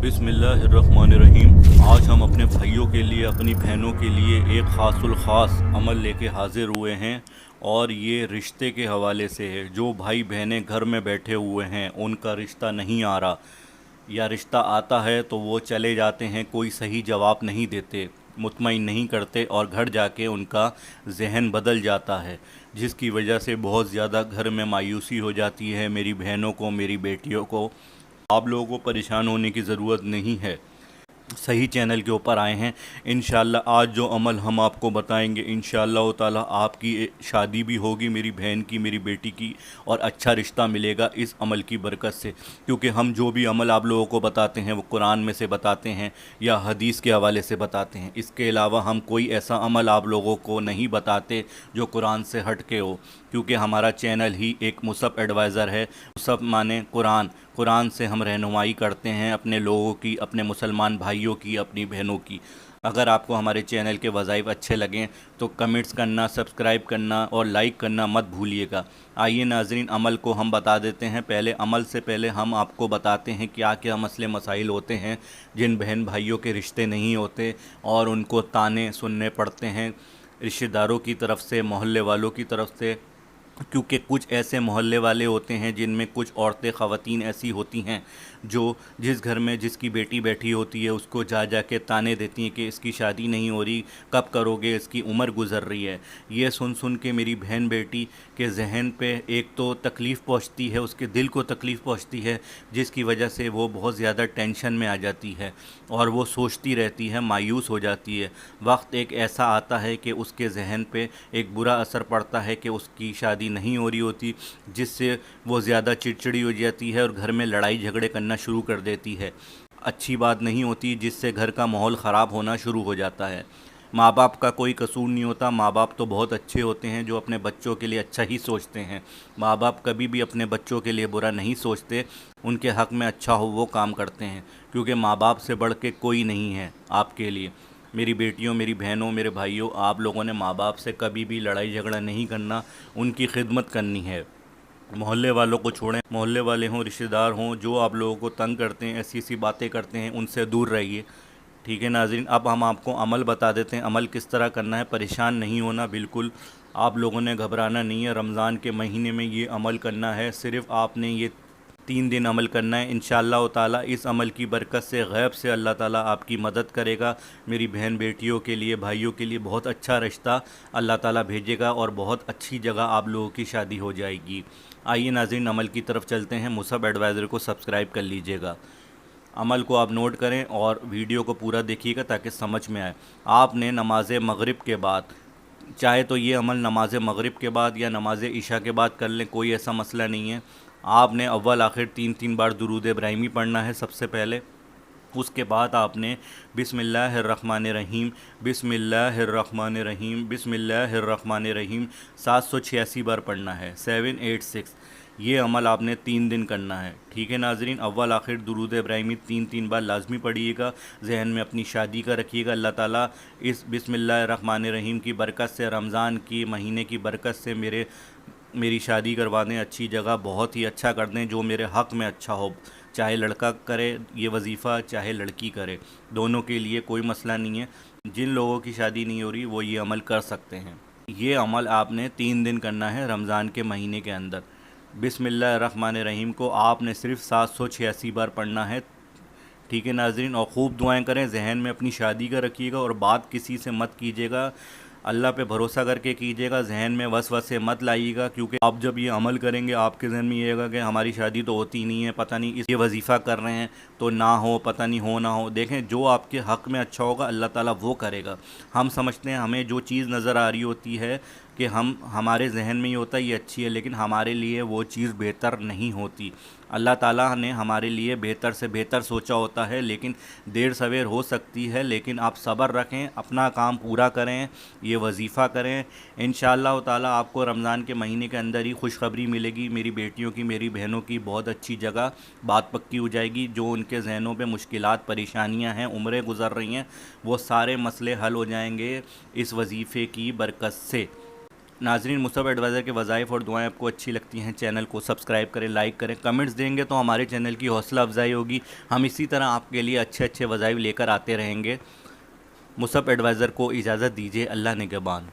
बिस्मिल्लाहिर्रहमानिर्रहीम। आज हम अपने भाइयों के लिए, अपनी बहनों के लिए एक ख़ासुल ख़ास अमल लेके हाज़िर हुए हैं और ये रिश्ते के हवाले से है। जो भाई बहनें घर में बैठे हुए हैं, उनका रिश्ता नहीं आ रहा या रिश्ता आता है तो वो चले जाते हैं, कोई सही जवाब नहीं देते, मुतमईन नहीं करते और घर जाके उनका जहन बदल जाता है, जिसकी वजह से बहुत ज़्यादा घर में मायूसी हो जाती है। मेरी बहनों को, मेरी बेटियों को, आप लोगों को परेशान होने की ज़रूरत नहीं है। सही चैनल के ऊपर आए हैं। इंशाअल्लाह आज जो अमल हम आपको बताएंगे, इंशाअल्लाह ताला आपकी शादी भी होगी, मेरी बहन की, मेरी बेटी की, और अच्छा रिश्ता मिलेगा इस अमल की बरकत से। क्योंकि हम जो भी अमल आप लोगों को बताते हैं वो कुरान में से बताते हैं या हदीस के हवाले से बताते हैं। इसके अलावा हम कोई ऐसा अमल आप लोगों को नहीं बताते जो कुरान से हट के हो, क्योंकि हमारा चैनल ही एक मुसफ एडवाइज़र है। मुसफ माने कुरान, कुरान से हम रहनुमाई करते हैं अपने लोगों की, अपने मुसलमान भाइयों की, अपनी बहनों की। अगर आपको हमारे चैनल के वज़ाइफ अच्छे लगें तो कमेंट्स करना, सब्सक्राइब करना और लाइक करना मत भूलिएगा। आइए नाज़रीन, अमल को हम बता देते हैं। पहले अमल से पहले हम आपको बताते हैं क्या क्या मसले मसाइल होते हैं जिन बहन भाइयों के रिश्ते नहीं होते और उनको ताने सुनने पड़ते हैं रिश्तेदारों की तरफ से, मोहल्ले वालों की तरफ से। क्योंकि कुछ ऐसे मोहल्ले वाले होते हैं जिनमें कुछ औरतें, ख़वातीन ऐसी होती हैं जो जिस घर में जिसकी बेटी बैठी होती है उसको जा जा के ताने देती हैं कि इसकी शादी नहीं हो रही, कब करोगे, इसकी उम्र गुज़र रही है। ये सुन सुन के मेरी बहन बेटी के जहन पे एक तो तकलीफ़ पहुंचती है, उसके दिल को तकलीफ़ पहुंचती है, जिसकी वजह से वो बहुत ज़्यादा टेंशन में आ जाती है और वो सोचती रहती है, मायूस हो जाती है। वक्त एक ऐसा आता है कि उसके जहन पे एक बुरा असर पड़ता है कि उसकी शादी नहीं हो रही होती, जिससे वो ज़्यादा चिड़चिड़ी हो जाती है और घर में लड़ाई झगड़े करना शुरू कर देती है। अच्छी बात नहीं होती, जिससे घर का माहौल ख़राब होना शुरू हो जाता है। माँ बाप का कोई कसूर नहीं होता, माँ बाप तो बहुत अच्छे होते हैं जो अपने बच्चों के लिए अच्छा ही सोचते हैं। माँ बाप कभी भी अपने बच्चों के लिए बुरा नहीं सोचते, उनके हक़ में अच्छा हो वो काम करते हैं, क्योंकि माँ बाप से बढ़ के कोई नहीं है आपके लिए। मेरी बेटियों, मेरी बहनों, मेरे भाइयों, आप लोगों ने माँ बाप से कभी भी लड़ाई झगड़ा नहीं करना, उनकी खिदमत करनी है। मोहल्ले वालों को छोड़ें, मोहल्ले वाले हों, रिश्तेदार हों, जो आप लोगों को तंग करते हैं, ऐसी ऐसी बातें करते हैं, उनसे दूर रहिए। ठीक है नाज़रीन, अब हम आपको अमल बता देते हैं। अमल किस तरह करना है। परेशान नहीं होना बिल्कुल, आप लोगों ने घबराना नहीं है। रमज़ान के महीने में ये अमल करना है, सिर्फ़ आपने ये 3 दिन अमल करना है। इंशाअल्लाह ताला इस अमल की बरकत से गैब से अल्लाह ताला आपकी मदद करेगा। मेरी बहन बेटियों के लिए, भाइयों के लिए बहुत अच्छा रिश्ता अल्लाह ताला भेजेगा और बहुत अच्छी जगह आप लोगों की शादी हो जाएगी। आइए नाज़रीन, अमल की तरफ चलते हैं। मुसब एडवाइज़र को सब्सक्राइब कर लीजिएगा। अमल को आप नोट करें और वीडियो को पूरा देखिएगा ताकि समझ में आए। आपने नमाज मगरिब के बाद, चाहे तो ये अमल नमाज मगरिब के बाद या नमाज इशा के बाद कर लें, कोई ऐसा मसला नहीं है। आपने अव्वल आखिर 3 3 बार दुरूद इब्राहिमी पढ़ना है सबसे पहले। उसके बाद आपने बिस्मिल्लाहिर्रहमानिर्रहीम, बिस्मिल्लाहिर्रहमानिर्रहीम, बिस्मिल्लाहिर्रहमानिर्रहीम 786 बार पढ़ना है, 786। ये अमल आपने 3 दिन करना है। ठीक है नाजरीन, अव्वल आखिर दुरूद इब्राहिमी 3 3 बार लाजमी पढ़िएगा। जहन में अपनी शादी का रखिएगा। अल्लाह ताला इस बिस्मिल्लाहिर्रहमानिर्रहीम की बरकत से, रमज़ान की महीने की बरकत से मेरी शादी करवा दें, अच्छी जगह, बहुत ही अच्छा कर दें, जो मेरे हक़ में अच्छा हो। चाहे लड़का करे ये वजीफ़ा, चाहे लड़की करे, दोनों के लिए कोई मसला नहीं है। जिन लोगों की शादी नहीं हो रही वो ये अमल कर सकते हैं। ये अमल आपने 3 दिन करना है रमज़ान के महीने के अंदर। बिस्मिल्लाहिर्रहमानिर्रहीम को आपने सिर्फ 786 बार पढ़ना है। ठीक है नाजरीन, और ख़ूब दुआएं करें। जहन में अपनी शादी का रखिएगा और बात किसी से मत कीजिएगा, अल्लाह पे भरोसा करके कीजिएगा। जहन में वसवसे मत लाइएगा, क्योंकि आप जब ये अमल करेंगे आपके जहन में ये होगा कि हमारी शादी तो होती नहीं है, पता नहीं ये वजीफ़ा कर रहे हैं तो ना हो, पता नहीं हो ना हो। देखें, जो आपके हक़ में अच्छा होगा अल्लाह ताला वो करेगा। हम समझते हैं, हमें जो चीज़ नज़र आ रही होती है कि हमारे जहन में ये होता है ये अच्छी है, लेकिन हमारे लिए वो चीज़ बेहतर नहीं होती। अल्लाह ताला ने हमारे लिए बेहतर से बेहतर सोचा होता है, लेकिन देर सवेर हो सकती है। लेकिन आप सब्र रखें, अपना काम पूरा करें, ये वजीफ़ा करें। इंशाअल्लाह ताला आपको रमज़ान के महीने के अंदर ही खुशखबरी मिलेगी। मेरी बेटियों की, मेरी बहनों की बहुत अच्छी जगह बात पक्की हो जाएगी। जो उनके जहनों पे मुश्किलात, परेशानियां हैं, उम्रें गुज़र रही हैं, वो सारे मसले हल हो जाएंगे इस वजीफ़े की बरकत से। ناظرین، مصعب ایڈوائزر کے وظائف اور دعائیں آپ کو اچھی لگتی ہیں، چینل کو سبسکرائب کریں، لائک کریں، کمنٹس دیں گے تو ہمارے چینل کی حوصلہ افزائی ہوگی. ہم اسی طرح آپ کے لیے اچھے اچھے وظائف لے کر آتے رہیں گے. مصعب ایڈوائزر کو اجازت دیجیے. اللہ نگہبان.